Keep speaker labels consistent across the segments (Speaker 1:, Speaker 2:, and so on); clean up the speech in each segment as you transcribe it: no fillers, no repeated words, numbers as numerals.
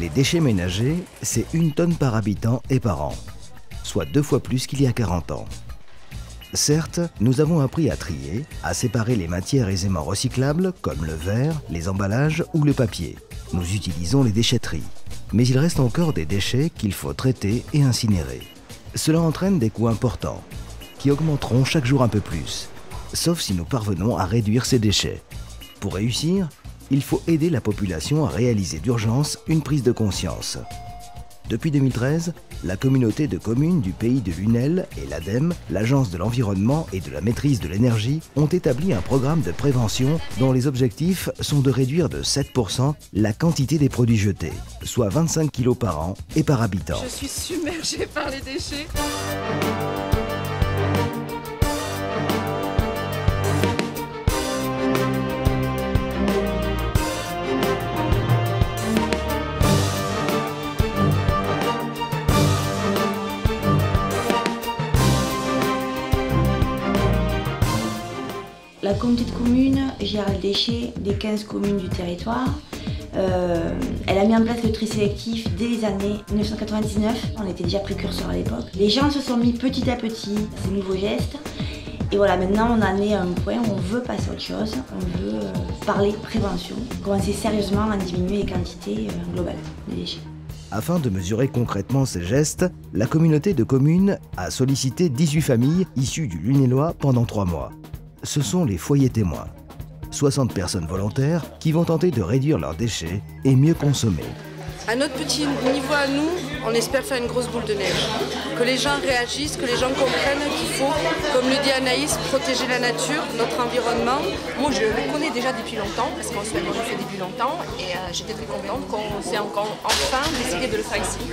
Speaker 1: Les déchets ménagers, c'est 1 tonne par habitant et par an, soit 2 fois plus qu'il y a 40 ans. Certes, nous avons appris à trier, à séparer les matières aisément recyclables, comme le verre, les emballages ou le papier. Nous utilisons les déchetteries. Mais il reste encore des déchets qu'il faut traiter et incinérer. Cela entraîne des coûts importants, qui augmenteront chaque jour un peu plus, sauf si nous parvenons à réduire ces déchets. Pour réussir, il faut aider la population à réaliser d'urgence une prise de conscience. Depuis 2013, la communauté de communes du pays de Lunel et l'ADEME, l'Agence de l'environnement et de la maîtrise de l'énergie, ont établi un programme de prévention dont les objectifs sont de réduire de 7% la quantité des produits jetés, soit 25 kg par an et par habitant.
Speaker 2: Je suis submergée par les déchets.
Speaker 3: La communauté de communes gère les déchets des 15 communes du territoire. Elle a mis en place le tri sélectif dès les années 1999. On était déjà précurseurs à l'époque. Les gens se sont mis petit à petit à ces nouveaux gestes. Et voilà, maintenant on en est à un point où on veut passer à autre chose. On veut parler prévention, commencer sérieusement à diminuer les quantités globales des déchets.
Speaker 1: Afin de mesurer concrètement ces gestes, la communauté de communes a sollicité 18 familles issues du Lunélois pendant 3 mois. Ce sont les foyers témoins. 60 personnes volontaires qui vont tenter de réduire leurs déchets et mieux consommer.
Speaker 2: À notre petit niveau à nous, on espère faire une grosse boule de neige. Que les gens réagissent, que les gens comprennent qu'il faut, comme le dit Anaïs, protéger la nature, notre environnement.
Speaker 4: Moi, je le connais déjà depuis longtemps, parce qu'en Suède, je fais depuis longtemps, et j'étais très contente qu'on s'est enfin décidé de le faire ici.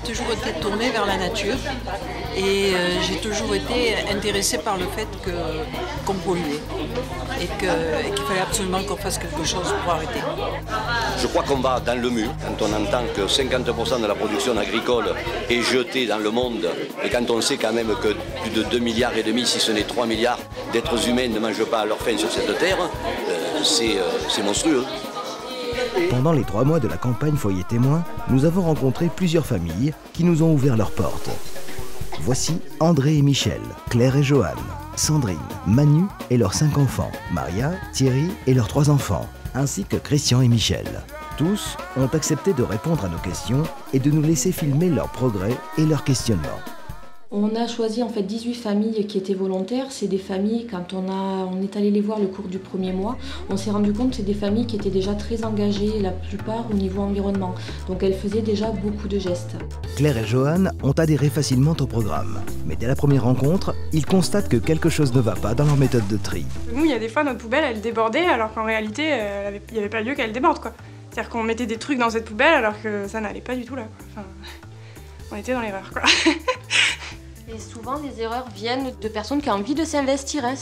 Speaker 4: J'ai toujours été tournée vers la nature, et j'ai toujours été intéressée par le fait qu'on polluait, et qu'il fallait absolument qu'on fasse quelque chose pour arrêter.
Speaker 5: Je crois qu'on va dans le mur quand on entend que 50% de la production agricole est jetée dans le monde, et quand on sait quand même que plus de 2,5 milliards, si ce n'est 3 milliards d'êtres humains ne mangent pas à leur faim sur cette terre, c'est monstrueux.
Speaker 1: Pendant les 3 mois de la campagne Foyer Témoin, nous avons rencontré plusieurs familles qui nous ont ouvert leurs portes. Voici André et Michel, Claire et Joanne, Sandrine, Manu et leurs 5 enfants, Maria, Thierry et leurs 3 enfants, ainsi que Christian et Michel. Tous ont accepté de répondre à nos questions et de nous laisser filmer leurs progrès et leurs questionnements.
Speaker 6: On a choisi en fait 18 familles qui étaient volontaires. C'est des familles, quand on est allé les voir le cours du premier mois, on s'est rendu compte que c'est des familles qui étaient déjà très engagées, la plupart au niveau environnement. Donc elles faisaient déjà beaucoup de gestes.
Speaker 1: Claire et Joanne ont adhéré facilement au programme. Mais dès la première rencontre, ils constatent que quelque chose ne va pas dans leur méthode de tri.
Speaker 7: Nous, il y a des fois, notre poubelle, elle débordait, alors qu'en réalité, il n'y avait pas lieu qu'elle déborde, quoi. C'est-à-dire qu'on mettait des trucs dans cette poubelle, alors que ça n'allait pas du tout là, quoi. Enfin, on était dans l'erreur, quoi.
Speaker 6: Et souvent, les erreurs viennent de personnes qui ont envie de s'investir. Hein.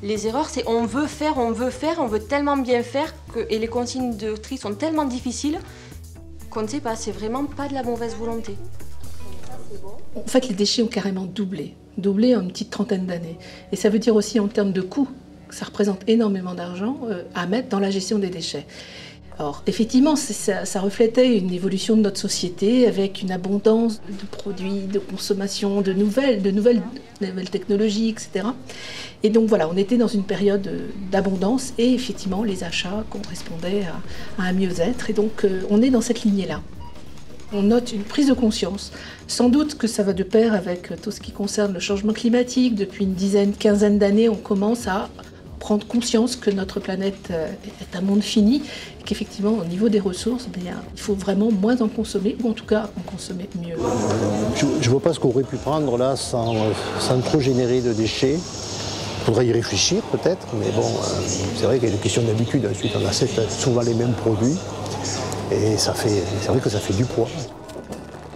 Speaker 6: Les erreurs, c'est on veut faire, on veut tellement bien faire, et les consignes de tri sont tellement difficiles qu'on ne sait pas, c'est vraiment pas de la mauvaise volonté.
Speaker 8: En fait, les déchets ont carrément doublé en une petite trentaine d'années. Et ça veut dire aussi en termes de coûts, que ça représente énormément d'argent à mettre dans la gestion des déchets. Alors, effectivement, ça reflétait une évolution de notre société avec une abondance de produits, de consommation, de nouvelles technologies, etc. Et donc voilà, on était dans une période d'abondance et effectivement, les achats correspondaient à un mieux-être. Et donc, on est dans cette lignée-là. On note une prise de conscience. Sans doute que ça va de pair avec tout ce qui concerne le changement climatique. Depuis une quinzaine d'années, on commence à prendre conscience que notre planète est un monde fini et qu'effectivement, au niveau des ressources, il faut vraiment moins en consommer, ou en tout cas en consommer mieux.
Speaker 9: Je ne vois pas ce qu'on aurait pu prendre là sans trop générer de déchets. Il faudrait y réfléchir peut-être, mais bon, c'est vrai qu'il y a une question d'habitude. Ensuite, on achète souvent les mêmes produits et c'est vrai que ça fait du poids.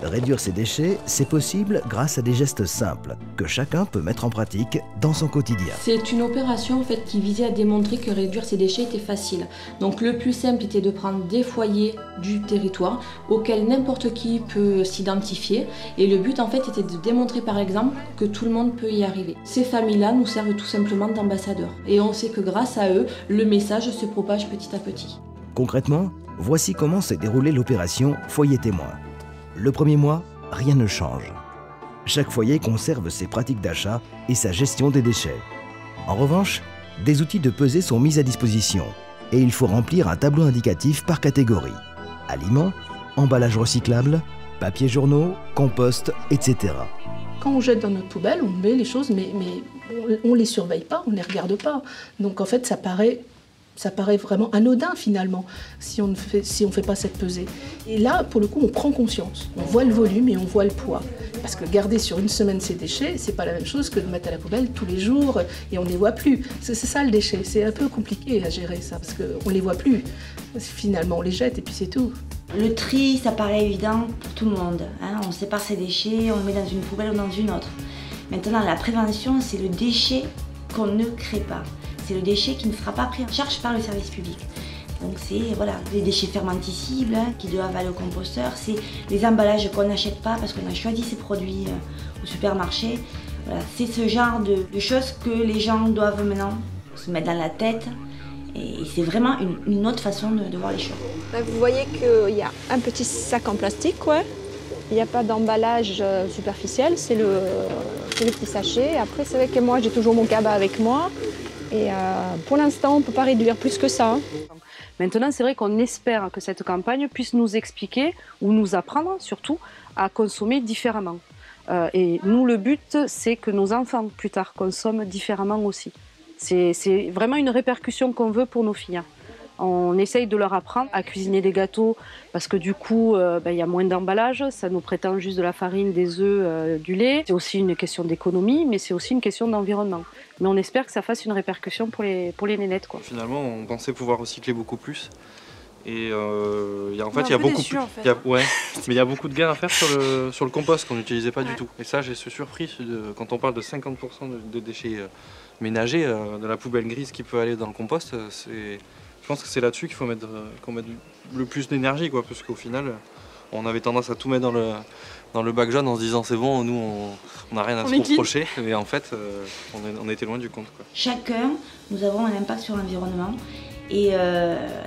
Speaker 1: Réduire ses déchets, c'est possible grâce à des gestes simples que chacun peut mettre en pratique dans son quotidien.
Speaker 6: C'est une opération en fait, qui visait à démontrer que réduire ses déchets était facile. Donc le plus simple était de prendre des foyers du territoire auxquels n'importe qui peut s'identifier. Et le but en fait était de démontrer par exemple que tout le monde peut y arriver. Ces familles-là nous servent tout simplement d'ambassadeurs. Et on sait que grâce à eux, le message se propage petit à petit.
Speaker 1: Concrètement, Voici comment s'est déroulée l'opération Foyer Témoin. Le premier mois, rien ne change. Chaque foyer conserve ses pratiques d'achat et sa gestion des déchets. En revanche, des outils de pesée sont mis à disposition et il faut remplir un tableau indicatif par catégorie. Aliments, emballages recyclables, papier journaux, compost, etc.
Speaker 8: Quand on jette dans notre poubelle, on met les choses, mais on ne les surveille pas, on ne les regarde pas. Donc en fait, ça paraît vraiment anodin finalement, si on ne fait pas cette pesée. Et là, pour le coup, on prend conscience. On voit le volume et on voit le poids. Parce que garder sur une semaine ses déchets, c'est pas la même chose que de mettre à la poubelle tous les jours et on ne les voit plus. C'est ça le déchet. C'est un peu compliqué à gérer ça, parce qu'on ne les voit plus. Finalement, on les jette et puis c'est tout.
Speaker 3: Le tri, ça paraît évident pour tout le monde. Hein. On sépare ses déchets, on le met dans une poubelle ou dans une autre. Maintenant, la prévention, c'est le déchet qu'on ne crée pas. C'est le déchet qui ne sera pas pris en charge par le service public. Donc c'est les déchets fermentescibles qui doivent aller au composteur, c'est les emballages qu'on n'achète pas parce qu'on a choisi ces produits au supermarché. Voilà, c'est ce genre de choses que les gens doivent maintenant se mettre dans la tête. Et c'est vraiment une autre façon de voir les choses.
Speaker 4: Là, vous voyez qu'il y a un petit sac en plastique, ouais. Il n'y a pas d'emballage superficiel, c'est le petit sachet. Après, c'est vrai que moi, j'ai toujours mon cabas avec moi. Et pour l'instant, on ne peut pas réduire plus que ça.
Speaker 10: Maintenant, c'est vrai qu'on espère que cette campagne puisse nous expliquer, ou nous apprendre surtout, à consommer différemment. Et nous, le but, c'est que nos enfants, plus tard, consomment différemment aussi. C'est vraiment une répercussion qu'on veut pour nos filles. On essaye de leur apprendre à cuisiner des gâteaux parce que du coup, y a moins d'emballage, ça nous prétend juste de la farine, des œufs, du lait. C'est aussi une question d'économie, mais c'est aussi une question d'environnement. Mais on espère que ça fasse une répercussion pour les nénettes, quoi.
Speaker 11: Finalement, on pensait pouvoir recycler beaucoup plus. Et il y a beaucoup de gains à faire sur le compost qu'on n'utilisait pas du tout. Et ça, j'ai ce surpris quand on parle de 50% de déchets ménagers, de la poubelle grise qui peut aller dans le compost. Je pense que c'est là-dessus qu'il faut qu'on mette le plus d'énergie, quoi, parce qu'au final, on avait tendance à tout mettre dans le bac jaune en se disant c'est bon, nous on n'a rien à se reprocher, mais en fait on était loin du compte, quoi.
Speaker 3: Chacun, nous avons un impact sur l'environnement et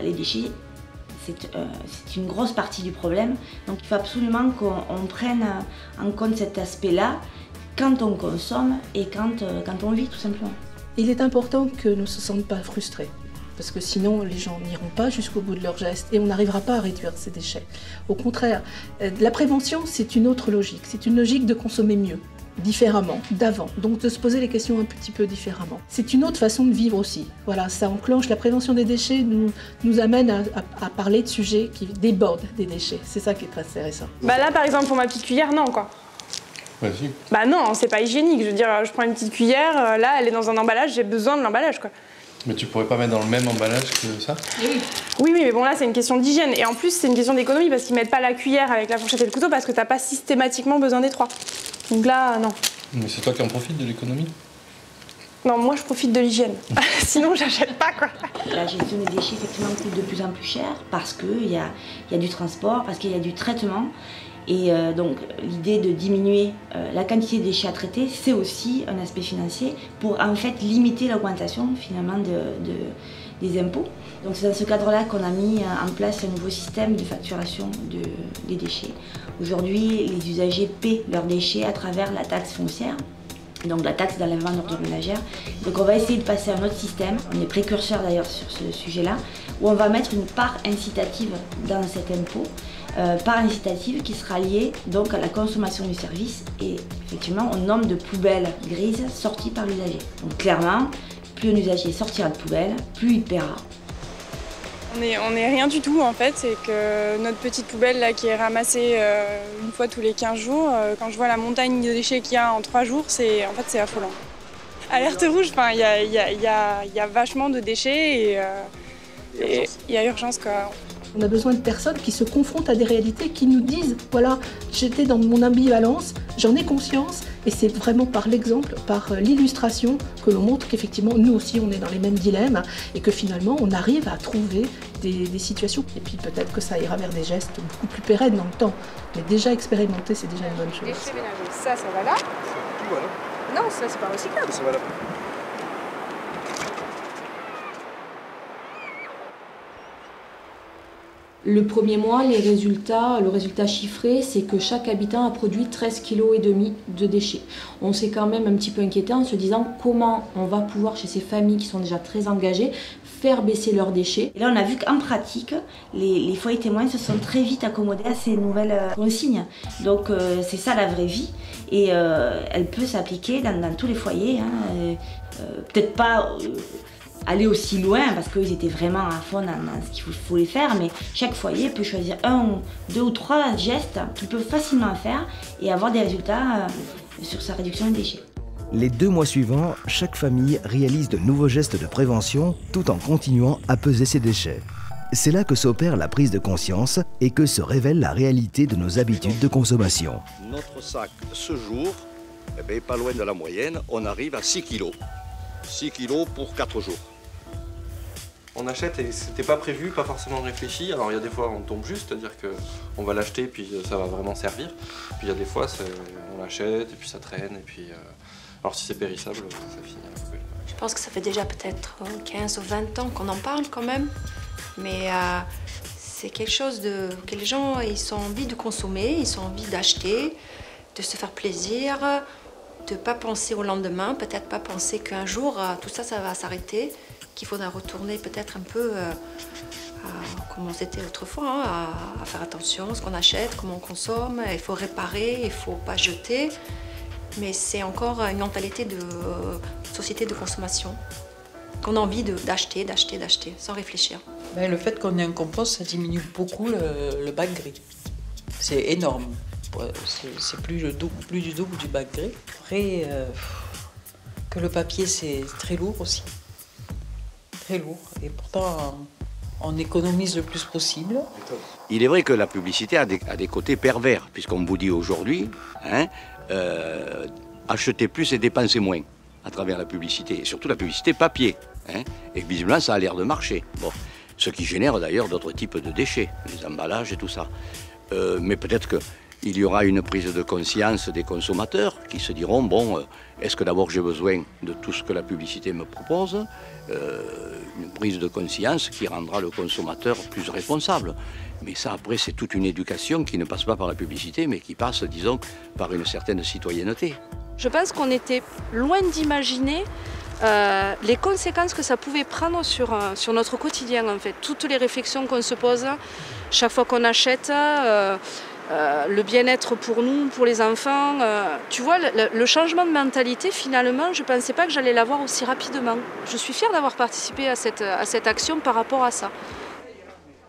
Speaker 3: les déchets, c'est une grosse partie du problème. Donc il faut absolument qu'on prenne en compte cet aspect-là quand on consomme et quand on vit, tout simplement.
Speaker 8: Il est important que nous ne se sentons pas frustrés. Parce que sinon, les gens n'iront pas jusqu'au bout de leurs gestes et on n'arrivera pas à réduire ces déchets. Au contraire, la prévention, c'est une autre logique. C'est une logique de consommer mieux, différemment, d'avant. Donc de se poser les questions un petit peu différemment. C'est une autre façon de vivre aussi. Voilà, ça enclenche la prévention des déchets, nous amène à parler de sujets qui débordent des déchets. C'est ça qui est très intéressant.
Speaker 7: Là, par exemple, pour ma petite cuillère, non, quoi.
Speaker 11: Vas-y.
Speaker 7: Non, c'est pas hygiénique. Je veux dire, je prends une petite cuillère, là, elle est dans un emballage, j'ai besoin de l'emballage, quoi.
Speaker 11: Mais tu pourrais pas mettre dans le même emballage que ça?
Speaker 7: Oui, mais bon, là, c'est une question d'hygiène. Et en plus, c'est une question d'économie parce qu'ils mettent pas la cuillère avec la fourchette et le couteau parce que t'as pas systématiquement besoin des trois. Donc là, non.
Speaker 11: Mais c'est toi qui en profites de l'économie?
Speaker 7: Non, moi, je profite de l'hygiène. Sinon, j'achète pas, quoi.
Speaker 3: La gestion des déchets, effectivement, coûte de plus en plus cher parce qu'il y a du transport, parce qu'il y a du traitement. Et donc l'idée de diminuer la quantité de déchets à traiter, c'est aussi un aspect financier pour en fait limiter l'augmentation finalement des impôts. Donc c'est dans ce cadre-là qu'on a mis en place un nouveau système de facturation des déchets. Aujourd'hui, les usagers paient leurs déchets à travers la taxe foncière, donc la taxe d'enlèvement d'ordures ménagères. Donc on va essayer de passer à un autre système, on est précurseur d'ailleurs sur ce sujet-là, où on va mettre une part incitative dans cet impôt, part incitative qui sera liée donc à la consommation du service et effectivement au nombre de poubelles grises sorties par l'usager. Donc clairement, plus un usager sortira de poubelle, plus il paiera.
Speaker 7: On est rien du tout en fait, c'est que notre petite poubelle là qui est ramassée une fois tous les 15 jours, quand je vois la montagne de déchets qu'il y a en 3 jours, c'est affolant. Alerte rouge, il y a vachement de déchets et il y a urgence quoi.
Speaker 8: On a besoin de personnes qui se confrontent à des réalités, qui nous disent, voilà, j'étais dans mon ambivalence, j'en ai conscience, et c'est vraiment par l'exemple, par l'illustration, que l'on montre qu'effectivement, nous aussi, on est dans les mêmes dilemmes, et que finalement, on arrive à trouver des situations. Et puis peut-être que ça ira vers des gestes beaucoup plus pérennes dans le temps. Mais déjà expérimenter, c'est déjà une bonne chose.
Speaker 4: Déchets ménagers, ça va là.
Speaker 11: Voilà.
Speaker 4: Non, ça c'est pas recyclable.
Speaker 11: Ça va là.
Speaker 6: Le premier mois, le résultat chiffré, c'est que chaque habitant a produit 13,5 kg de déchets. On s'est quand même un petit peu inquiété en se disant comment on va pouvoir, chez ces familles qui sont déjà très engagées, faire baisser leurs déchets.
Speaker 3: Et là, on a vu qu'en pratique, les foyers témoins se sont très vite accommodés à ces nouvelles consignes. Donc c'est ça la vraie vie et elle peut s'appliquer dans tous les foyers. Peut-être pas aller aussi loin parce qu'ils étaient vraiment à fond dans ce qu'il faut les faire, mais chaque foyer peut choisir 1, 2 ou 3 gestes qu'il peut facilement faire et avoir des résultats sur sa réduction des déchets.
Speaker 1: Les 2 mois suivants, chaque famille réalise de nouveaux gestes de prévention tout en continuant à peser ses déchets. C'est là que s'opère la prise de conscience et que se révèle la réalité de nos habitudes de consommation.
Speaker 5: Notre sac, ce jour, pas loin de la moyenne, on arrive à 6 kg. 6 kg pour 4 jours.
Speaker 11: On achète et c'était pas prévu, pas forcément réfléchi. Alors il y a des fois on tombe juste, c'est-à-dire qu'on va l'acheter et puis ça va vraiment servir. Puis il y a des fois on l'achète et puis ça traîne et puis... Alors si c'est périssable, ça finit à la poubelle.
Speaker 4: Je pense que ça fait déjà peut-être 15 ou 20 ans qu'on en parle quand même. Mais c'est quelque chose que les gens ils ont envie de consommer, ils ont envie d'acheter, de se faire plaisir, de ne pas penser au lendemain, peut-être pas penser qu'un jour tout ça va s'arrêter, qu'il faudra retourner peut-être un peu à comment c'était autrefois, à faire attention à ce qu'on achète, comment on consomme, il faut réparer, il ne faut pas jeter. Mais c'est encore une mentalité de société de consommation, qu'on a envie d'acheter, sans réfléchir.
Speaker 12: Ben, le fait qu'on ait un compost, ça diminue beaucoup le bac gris. C'est énorme. C'est plus du double du bac gris. Après, que le papier, c'est très lourd aussi. Très lourd. Et pourtant, on économise le plus possible.
Speaker 5: Il est vrai que la publicité a des côtés pervers, puisqu'on vous dit aujourd'hui, achetez plus et dépensez moins à travers la publicité, et surtout la publicité papier. Et visiblement, ça a l'air de marcher. Bon, ce qui génère d'ailleurs d'autres types de déchets, les emballages et tout ça. Mais peut-être qu'il y aura une prise de conscience des consommateurs qui se diront, bon, est-ce que d'abord j'ai besoin de tout ce que la publicité me propose, une prise de conscience qui rendra le consommateur plus responsable. Mais ça, après, c'est toute une éducation qui ne passe pas par la publicité, mais qui passe, disons, par une certaine citoyenneté.
Speaker 10: Je pense qu'on était loin d'imaginer les conséquences que ça pouvait prendre sur notre quotidien, en fait. Toutes les réflexions qu'on se pose chaque fois qu'on achète, le bien-être pour nous, pour les enfants. Tu vois, le changement de mentalité, finalement, je ne pensais pas que j'allais l'avoir aussi rapidement. Je suis fière d'avoir participé à cette action par rapport à ça.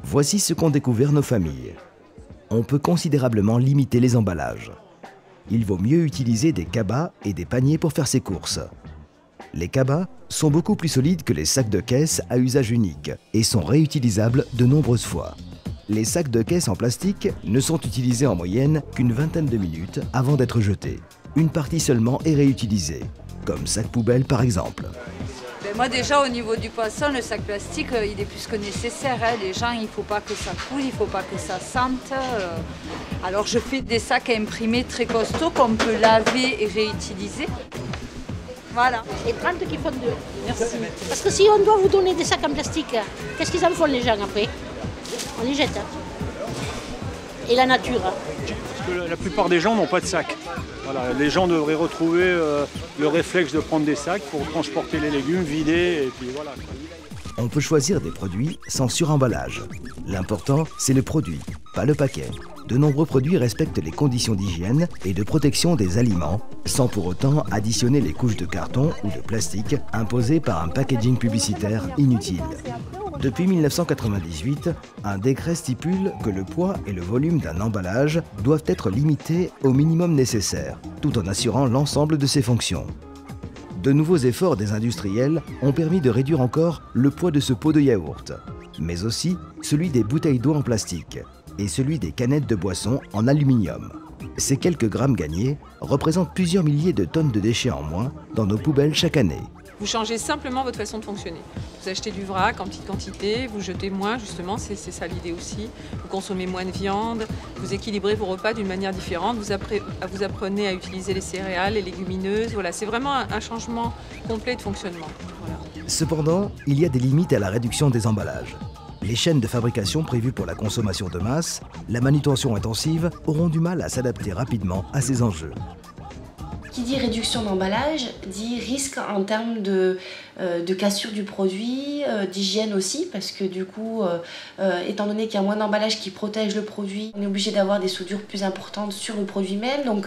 Speaker 1: Voici ce qu'ont découvert nos familles. On peut considérablement limiter les emballages. Il vaut mieux utiliser des cabas et des paniers pour faire ses courses. Les cabas sont beaucoup plus solides que les sacs de caisse à usage unique et sont réutilisables de nombreuses fois. Les sacs de caisse en plastique ne sont utilisés en moyenne qu'une vingtaine de minutes avant d'être jetés. Une partie seulement est réutilisée, comme sac poubelle par exemple.
Speaker 13: Moi déjà au niveau du poisson, le sac plastique il est plus que nécessaire. Les gens, il ne faut pas que ça coule, il ne faut pas que ça sente. Alors je fais des sacs à imprimer très costauds qu'on peut laver et réutiliser. Voilà.
Speaker 14: Et 30 qui font 2. Merci. Parce que si on doit vous donner des sacs en plastique, qu'est-ce qu'ils en font les gens après? On les jette. Et la nature.
Speaker 15: Parce que la plupart des gens n'ont pas de sac. Voilà, les gens devraient retrouver le réflexe de prendre des sacs pour transporter les légumes, vider et puis voilà.
Speaker 1: On peut choisir des produits sans suremballage. L'important, c'est le produit, pas le paquet. De nombreux produits respectent les conditions d'hygiène et de protection des aliments, sans pour autant additionner les couches de carton ou de plastique imposées par un packaging publicitaire inutile. Depuis 1998, un décret stipule que le poids et le volume d'un emballage doivent être limités au minimum nécessaire, tout en assurant l'ensemble de ses fonctions. De nouveaux efforts des industriels ont permis de réduire encore le poids de ce pot de yaourt, mais aussi celui des bouteilles d'eau en plastique et celui des canettes de boissons en aluminium. Ces quelques grammes gagnés représentent plusieurs milliers de tonnes de déchets en moins dans nos poubelles chaque année.
Speaker 16: Vous changez simplement votre façon de fonctionner. Vous achetez du vrac en petite quantité, vous jetez moins, justement, c'est ça l'idée aussi. Vous consommez moins de viande, vous équilibrez vos repas d'une manière différente, vous apprenez à utiliser les céréales, les légumineuses. Voilà, c'est vraiment un changement complet de fonctionnement. Voilà.
Speaker 1: Cependant, il y a des limites à la réduction des emballages. Les chaînes de fabrication prévues pour la consommation de masse, la manutention intensive auront du mal à s'adapter rapidement à ces enjeux.
Speaker 3: Qui dit réduction d'emballage, dit risque en termes de cassure du produit, d'hygiène aussi, parce que du coup, étant donné qu'il y a moins d'emballage qui protège le produit, on est obligé d'avoir des soudures plus importantes sur le produit même. Donc,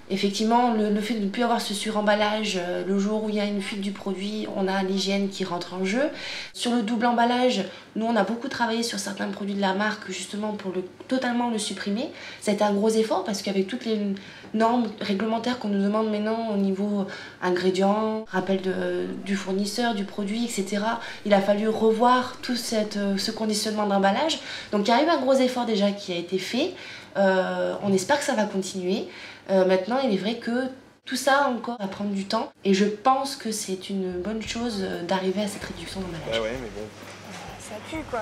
Speaker 3: effectivement, le fait de ne plus avoir ce suremballage, le jour où il y a une fuite du produit, on a l'hygiène qui rentre en jeu. Sur le double emballage, nous on a beaucoup travaillé sur certains produits de la marque justement pour totalement le supprimer. Ça a été un gros effort parce qu'avec toutes les normes réglementaires qu'on nous demande maintenant au niveau ingrédients, rappel du fournisseur, du produit, etc., il a fallu revoir tout ce conditionnement d'emballage. Donc il y a eu un gros effort déjà qui a été fait. On espère que ça va continuer. Maintenant, il est vrai que tout ça encore va prendre du temps et je pense que c'est une bonne chose d'arriver à cette réduction d'emballage.
Speaker 11: Ouais, mais bon.
Speaker 7: Ça pue quoi.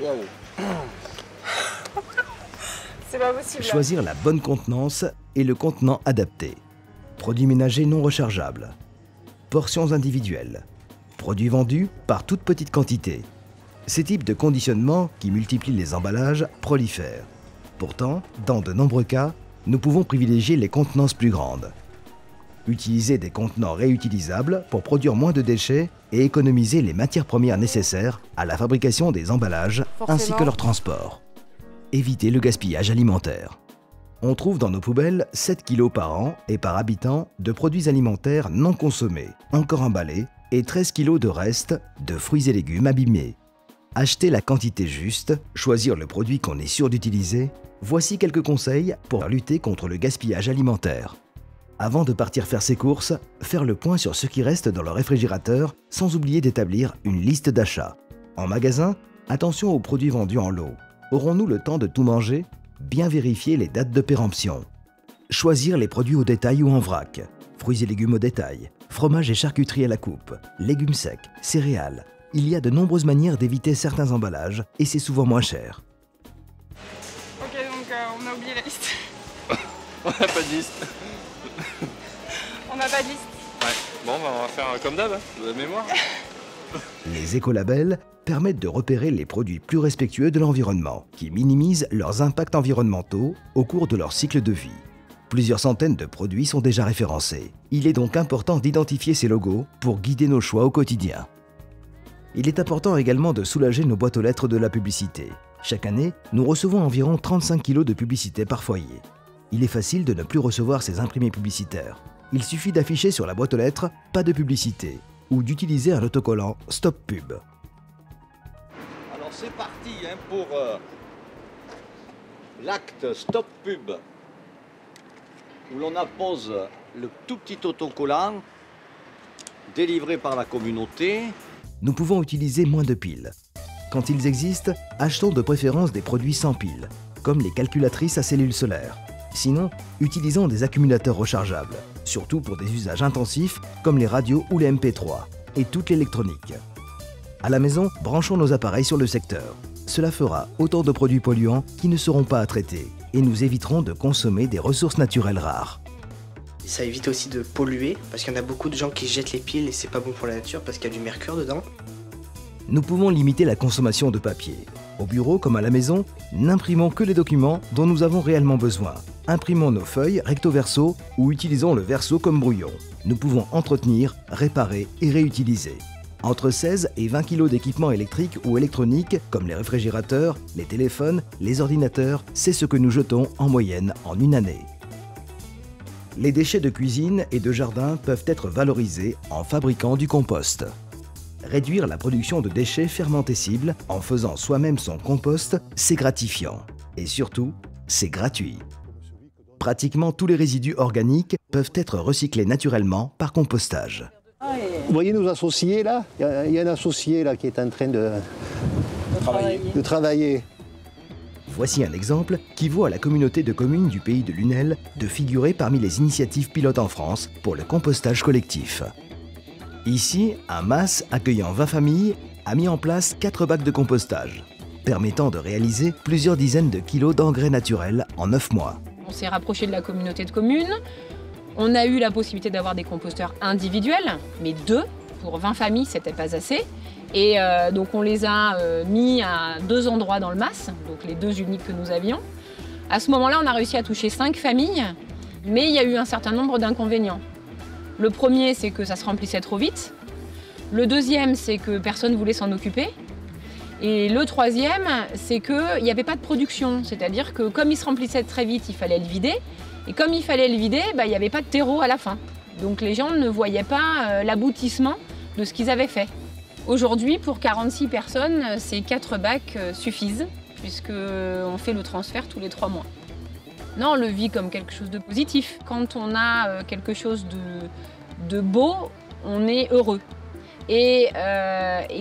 Speaker 11: Waouh.
Speaker 7: C'est pas possible.
Speaker 1: Choisir la bonne contenance et le contenant adapté. Produits ménagers non rechargeables. Portions individuelles. Produits vendus par toute petite quantité. Ces types de conditionnement qui multiplient les emballages prolifèrent. Pourtant, dans de nombreux cas, nous pouvons privilégier les contenances plus grandes. Utiliser des contenants réutilisables pour produire moins de déchets et économiser les matières premières nécessaires à la fabrication des emballages ainsi que leur transport. Éviter le gaspillage alimentaire. On trouve dans nos poubelles 7 kg par an et par habitant de produits alimentaires non consommés, encore emballés, et 13 kg de restes de fruits et légumes abîmés. Acheter la quantité juste, choisir le produit qu'on est sûr d'utiliser, voici quelques conseils pour lutter contre le gaspillage alimentaire. Avant de partir faire ses courses, faire le point sur ce qui reste dans le réfrigérateur sans oublier d'établir une liste d'achat. En magasin, attention aux produits vendus en lot. Aurons-nous le temps de tout manger? Bien vérifier les dates de péremption. Choisir les produits au détail ou en vrac. Fruits et légumes au détail, fromage et charcuterie à la coupe, légumes secs, céréales. Il y a de nombreuses manières d'éviter certains emballages et c'est souvent moins cher.
Speaker 7: Ok, donc on a oublié la liste.
Speaker 11: On n'a pas de liste.
Speaker 7: On n'a pas de liste.
Speaker 11: Ouais, bon, bah, on va faire comme d'hab, de la mémoire.
Speaker 1: Les écolabels permettent de repérer les produits plus respectueux de l'environnement, qui minimisent leurs impacts environnementaux au cours de leur cycle de vie. Plusieurs centaines de produits sont déjà référencés. Il est donc important d'identifier ces logos pour guider nos choix au quotidien. Il est important également de soulager nos boîtes aux lettres de la publicité. Chaque année, nous recevons environ 35 kg de publicité par foyer. Il est facile de ne plus recevoir ces imprimés publicitaires. Il suffit d'afficher sur la boîte aux lettres « Pas de publicité » ou d'utiliser un autocollant « Stop Pub ».
Speaker 5: Alors c'est parti pour l'acte Stop Pub, où l'on appose le tout petit autocollant délivré par la communauté.
Speaker 1: Nous pouvons utiliser moins de piles. Quand ils existent, achetons de préférence des produits sans piles, comme les calculatrices à cellules solaires. Sinon, utilisons des accumulateurs rechargeables, surtout pour des usages intensifs comme les radios ou les MP3, et toute l'électronique. À la maison, branchons nos appareils sur le secteur. Cela fera autant de produits polluants qui ne seront pas à traiter, et nous éviterons de consommer des ressources naturelles rares.
Speaker 17: Ça évite aussi de polluer, parce qu'il y en a beaucoup de gens qui jettent les piles et c'est pas bon pour la nature parce qu'il y a du mercure dedans.
Speaker 1: Nous pouvons limiter la consommation de papier. Au bureau comme à la maison, n'imprimons que les documents dont nous avons réellement besoin. Imprimons nos feuilles recto verso ou utilisons le verso comme brouillon. Nous pouvons entretenir, réparer et réutiliser. Entre 16 et 20 kg d'équipements électriques ou électroniques comme les réfrigérateurs, les téléphones, les ordinateurs, c'est ce que nous jetons en moyenne en une année. Les déchets de cuisine et de jardin peuvent être valorisés en fabriquant du compost. Réduire la production de déchets fermentescibles en faisant soi-même son compost, c'est gratifiant. Et surtout, c'est gratuit. Pratiquement tous les résidus organiques peuvent être recyclés naturellement par compostage.
Speaker 9: Vous voyez nos associés là? Il y a un associé là qui est en train de travailler.
Speaker 1: Voici un exemple qui vaut à la communauté de communes du pays de Lunel de figurer parmi les initiatives pilotes en France pour le compostage collectif. Ici, un MAS accueillant 20 familles a mis en place 4 bacs de compostage, permettant de réaliser plusieurs dizaines de kilos d'engrais naturels en 9 mois.
Speaker 18: On s'est rapproché de la communauté de communes. On a eu la possibilité d'avoir des composteurs individuels, mais 2 pour 20 familles, c'était pas assez. Et donc on les a mis à 2 endroits dans le MAS, donc les 2 uniques que nous avions. À ce moment-là, on a réussi à toucher 5 familles, mais il y a eu un certain nombre d'inconvénients. Le premier, c'est que ça se remplissait trop vite. Le deuxième, c'est que personne ne voulait s'en occuper. Et le troisième, c'est qu'il n'y avait pas de production. C'est-à-dire que comme il se remplissait très vite, il fallait le vider. Et comme il fallait le vider, il n'y avait pas de terreau à la fin. Donc les gens ne voyaient pas l'aboutissement de ce qu'ils avaient fait. Aujourd'hui, pour 46 personnes, ces 4 bacs suffisent, puisqu'on fait le transfert tous les 3 mois. Non, on le vit comme quelque chose de positif. Quand on a quelque chose de beau, on est heureux. Et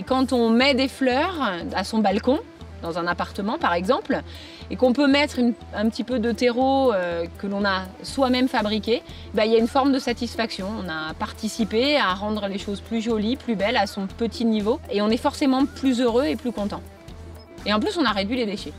Speaker 18: quand on met des fleurs à son balcon, dans un appartement par exemple, et qu'on peut mettre un petit peu de terreau que l'on a soi-même fabriqué, il y a une forme de satisfaction. On a participé à rendre les choses plus jolies, plus belles à son petit niveau, et on est forcément plus heureux et plus content. Et en plus, on a réduit les déchets.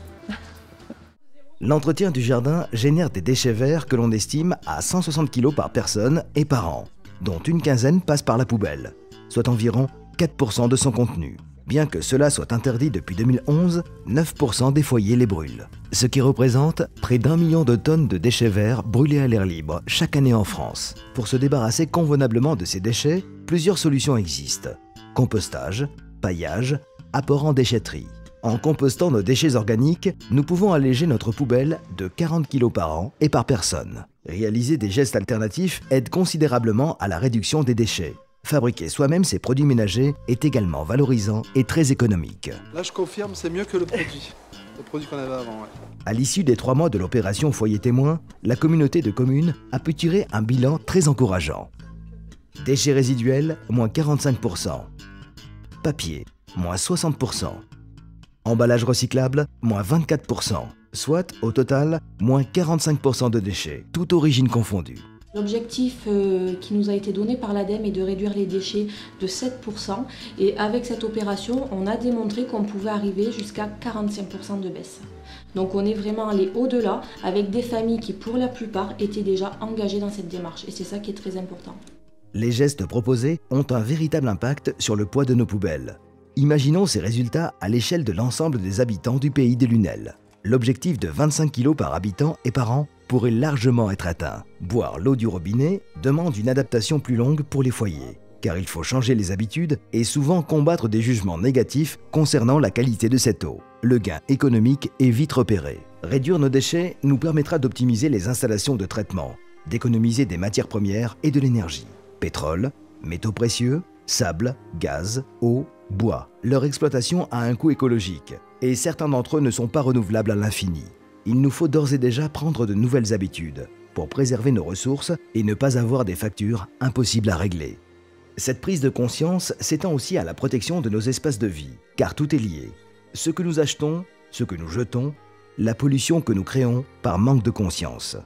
Speaker 1: L'entretien du jardin génère des déchets verts que l'on estime à 160 kg par personne et par an, dont une quinzaine passe par la poubelle, soit environ 4% de son contenu. Bien que cela soit interdit depuis 2011, 9% des foyers les brûlent, ce qui représente près d'1 million de tonnes de déchets verts brûlés à l'air libre chaque année en France. Pour se débarrasser convenablement de ces déchets, plusieurs solutions existent. Compostage, paillage, apport en déchetterie. En compostant nos déchets organiques, nous pouvons alléger notre poubelle de 40 kg par an et par personne. Réaliser des gestes alternatifs aide considérablement à la réduction des déchets. Fabriquer soi-même ses produits ménagers est également valorisant et très économique.
Speaker 19: Là, je confirme, c'est mieux que le produit qu'on avait avant. Ouais. À
Speaker 1: l'issue des 3 mois de l'opération Foyer Témoin, la communauté de communes a pu tirer un bilan très encourageant. Déchets résiduels, moins 45%. Papier, moins 60%. Emballage recyclable, moins 24%. Soit, au total, moins 45% de déchets, toute origine confondue.
Speaker 6: L'objectif qui nous a été donné par l'ADEME est de réduire les déchets de 7%. Et avec cette opération, on a démontré qu'on pouvait arriver jusqu'à 45% de baisse. Donc on est vraiment allé au-delà avec des familles qui, pour la plupart, étaient déjà engagées dans cette démarche. Et c'est ça qui est très important.
Speaker 1: Les gestes proposés ont un véritable impact sur le poids de nos poubelles. Imaginons ces résultats à l'échelle de l'ensemble des habitants du pays des Lunel. L'objectif de 25 kg par habitant et par an pourrait largement être atteint. Boire l'eau du robinet demande une adaptation plus longue pour les foyers, car il faut changer les habitudes et souvent combattre des jugements négatifs concernant la qualité de cette eau. Le gain économique est vite repéré. Réduire nos déchets nous permettra d'optimiser les installations de traitement, d'économiser des matières premières et de l'énergie. Pétrole, métaux précieux, sable, gaz, eau, bois. Leur exploitation a un coût écologique et certains d'entre eux ne sont pas renouvelables à l'infini. Il nous faut d'ores et déjà prendre de nouvelles habitudes pour préserver nos ressources et ne pas avoir des factures impossibles à régler. Cette prise de conscience s'étend aussi à la protection de nos espaces de vie, car tout est lié. Ce que nous achetons, ce que nous jetons, la pollution que nous créons par manque de conscience.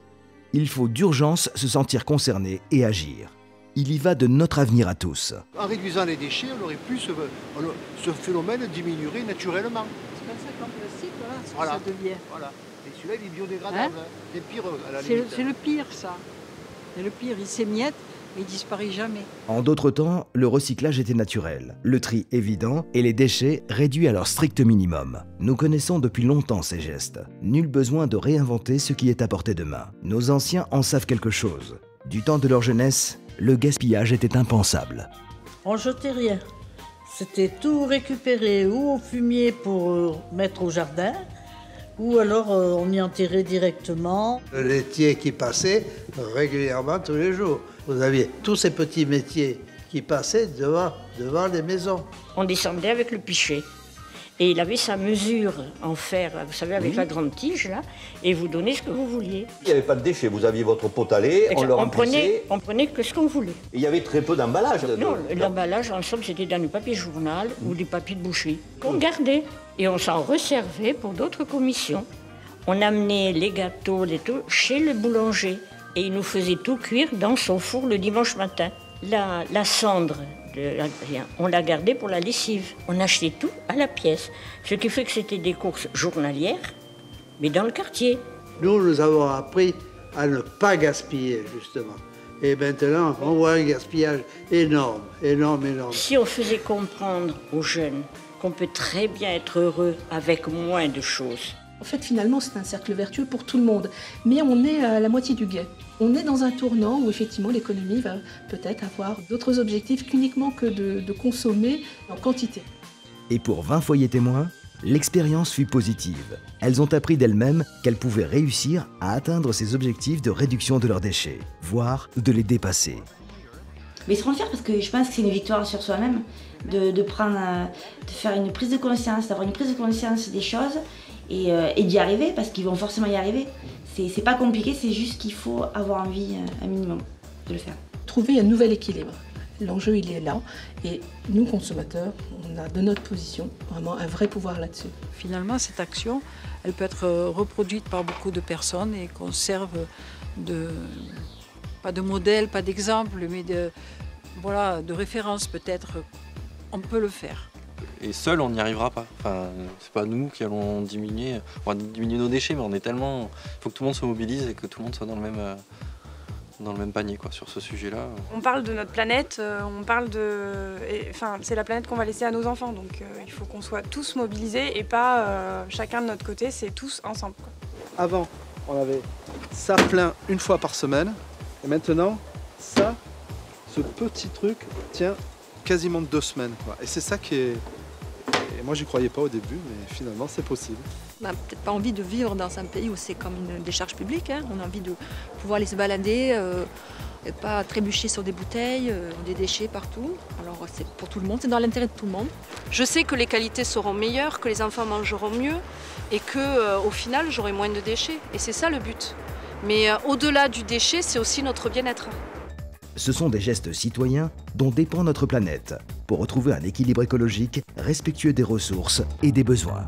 Speaker 1: Il faut d'urgence se sentir concerné et agir. Il y va de notre avenir à tous.
Speaker 9: En réduisant les déchets, on aurait pu ce phénomène diminuerait naturellement.
Speaker 14: C'est comme ça qu'en plastique,
Speaker 9: voilà,
Speaker 14: ça devient.
Speaker 9: Voilà. Et celui-là, il est biodégradable. Hein, c'est pire à la
Speaker 14: limite. C'est le pire, ça. C'est le pire. Il s'émiette, mais il disparaît jamais.
Speaker 1: En d'autres temps, le recyclage était naturel, le tri évident et les déchets réduits à leur strict minimum. Nous connaissons depuis longtemps ces gestes. Nul besoin de réinventer ce qui est à portée de main. Nos anciens en savent quelque chose. Du temps de leur jeunesse, le gaspillage était impensable.
Speaker 20: On jetait rien. C'était tout récupéré ou au fumier pour mettre au jardin, ou alors on y enterrait directement.
Speaker 21: Le laitier qui passait régulièrement tous les jours. Vous aviez tous ces petits métiers qui passaient devant les maisons.
Speaker 22: On descendait avec le pichet. Et il avait sa mesure en fer, vous savez, avec la grande tige, là, et vous donnez ce que vous vouliez.
Speaker 5: Il n'y avait pas de déchets, vous aviez votre pot à lait, on le remplissait.
Speaker 22: On prenait que ce qu'on voulait.
Speaker 5: Et il y avait très peu d'emballage.
Speaker 22: Non, l'emballage, en somme, c'était dans le papier journal ou du papier de boucherie qu'on gardait. Et on s'en resservait pour d'autres commissions. On amenait les gâteaux, les tout, chez le boulanger. Et il nous faisait tout cuire dans son four le dimanche matin. La cendre, on la gardait pour la lessive. On achetait tout à la pièce. Ce qui fait que c'était des courses journalières, mais dans le quartier.
Speaker 21: Nous avons appris à ne pas gaspiller, justement. Et maintenant, on voit un gaspillage énorme, énorme, énorme.
Speaker 22: Si on faisait comprendre aux jeunes qu'on peut très bien être heureux avec moins de choses.
Speaker 2: En fait, finalement, c'est un cercle vertueux pour tout le monde. Mais on est à la moitié du guet. On est dans un tournant où, effectivement, l'économie va peut-être avoir d'autres objectifs qu'uniquement que de consommer en quantité.
Speaker 1: Et pour 20 foyers témoins, l'expérience fut positive. Elles ont appris d'elles-mêmes qu'elles pouvaient réussir à atteindre ces objectifs de réduction de leurs déchets, voire de les dépasser.
Speaker 3: Mais ils seront fiers parce que je pense que c'est une victoire sur soi-même de faire une prise de conscience, d'avoir une prise de conscience des choses et d'y arriver parce qu'ils vont forcément y arriver. C'est pas compliqué, c'est juste qu'il faut avoir envie un minimum de le faire.
Speaker 2: Trouver un nouvel équilibre. L'enjeu, il est là. Et nous, consommateurs, on a de notre position vraiment un vrai pouvoir là-dessus.
Speaker 12: Finalement, cette action, elle peut être reproduite par beaucoup de personnes et qu'on serve pas de modèle, pas d'exemple, mais de référence peut-être. On peut le faire.
Speaker 11: Et seul, on n'y arrivera pas. Enfin, c'est pas nous qui allons diminuer. On va diminuer nos déchets, mais on est tellement. Il faut que tout le monde se mobilise et que tout le monde soit dans le même panier quoi, sur ce sujet-là.
Speaker 7: On parle de notre planète, on parle c'est la planète qu'on va laisser à nos enfants, donc il faut qu'on soit tous mobilisés et pas chacun de notre côté, c'est tous ensemble.
Speaker 19: Avant, on avait ça plein une fois par semaine, et maintenant, ça, ce petit truc, tient quasiment 2 semaines. Quoi. Et c'est ça qui est... Et moi, j'y croyais pas au début, mais finalement, c'est possible.
Speaker 4: On n'a peut-être pas envie de vivre dans un pays où c'est comme une décharge publique. Hein. On a envie de pouvoir aller se balader et pas trébucher sur des bouteilles, des déchets partout. Alors c'est pour tout le monde, c'est dans l'intérêt de tout le monde. Je sais que les qualités seront meilleures, que les enfants mangeront mieux et qu'au final, j'aurai moins de déchets. Et c'est ça le but. Mais au-delà du déchet, c'est aussi notre bien-être.
Speaker 1: Ce sont des gestes citoyens dont dépend notre planète pour retrouver un équilibre écologique respectueux des ressources et des besoins.